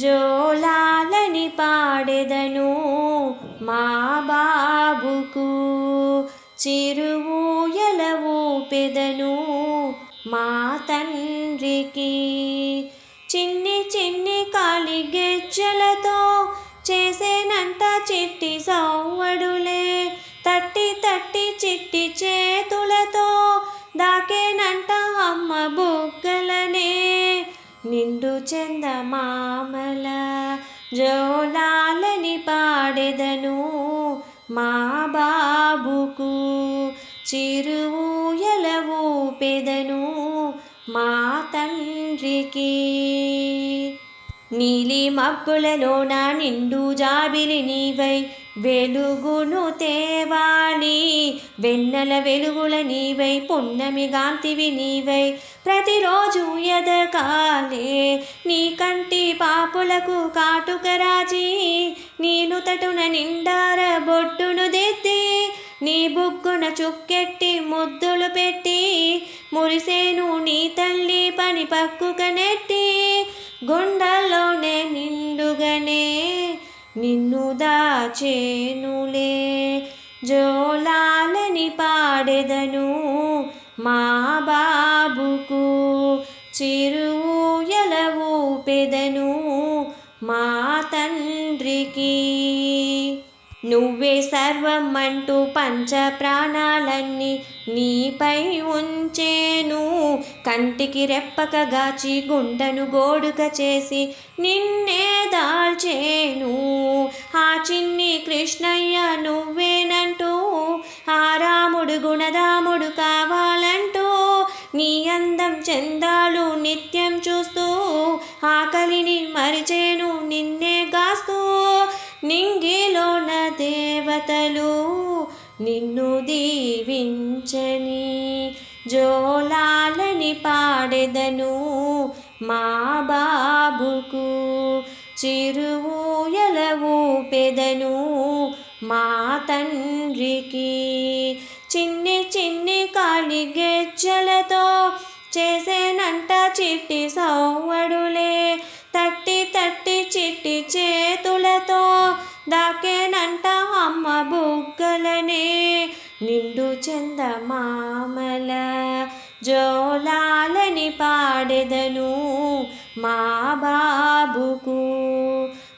జోలాలని పాడెదను మా బాబుకు, చిరుఊయల ఊపెదను మా తండ్రికి. చిన్ని చిన్ని కాలి గెజ్జలతో చేసేనంట చిట్టి సవ్వడులే, తట్టి తట్టి చిట్టి చేతులతో దాకేనంట అమ్మ బుగ్గలనే. నిండు చందమామల జోలాలని పాడెదను మా బాబుకు, చిరుఊయల ఊపెదను మా తండ్రికి. నీలి మబ్బులలోన నిండు జాబిలి నీవై వెలుగును తేవాలి, వెన్నెల వెలుగుల నీవై పున్నమి గాంతివి నీవై ప్రతిరోజు ఎదగాలే. నీ కంటి పాపులకు కాటుక రాజీ, నీ నుతటున నిండార బొట్టును దిద్ది, నీ బుగ్గున చుక్కెట్టి ముద్దులు పెట్టి మురిసేను నీ తల్లి పని పక్కుక నెట్టి. గుండెల్లోనే నిండుగనే నిన్ను దాచేనులే, జోలాలని పాడెదను మా బాబుకు, చిరుఊయల ఊపెదను మా తండ్రికి. నువ్వే సర్వం అంటూ పంచ ప్రాణాలన్నీ నీపై ఉంచేను, కంటికి రెప్పక గాచి గుండెను గోడుక చేసి నిన్నే దాల్చేను. ఆ చిన్ని కృష్ణయ్య నువ్వేనంటూ, ఆ రాముడు గుణదాముడు కావాలంటూ, నీ అందం చందాలు నిత్యం చూస్తూ ఆకలిని మరిచేను నిన్నే గాస్తూ. నింగిలోన దేవతలు నిన్ను దీవించని, జోలాలని పాడెదను మా బాబుకు, చిరుఊయల ఊపెదను మా తండ్రికి. చిన్ని చిన్ని కాలి గెజ్జలతో చేసేనంట చిట్టి సవ్వడులే, తట్టి తట్టి చిట్టి చేతులతో దాకేనంట అమ్మ బుగ్గలనే. నిండు చందమామల జోలాలని పాడెదను మా బాబుకు,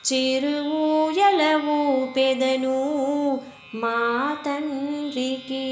చిరుఊయల ఊపెదను మా తండ్రికి.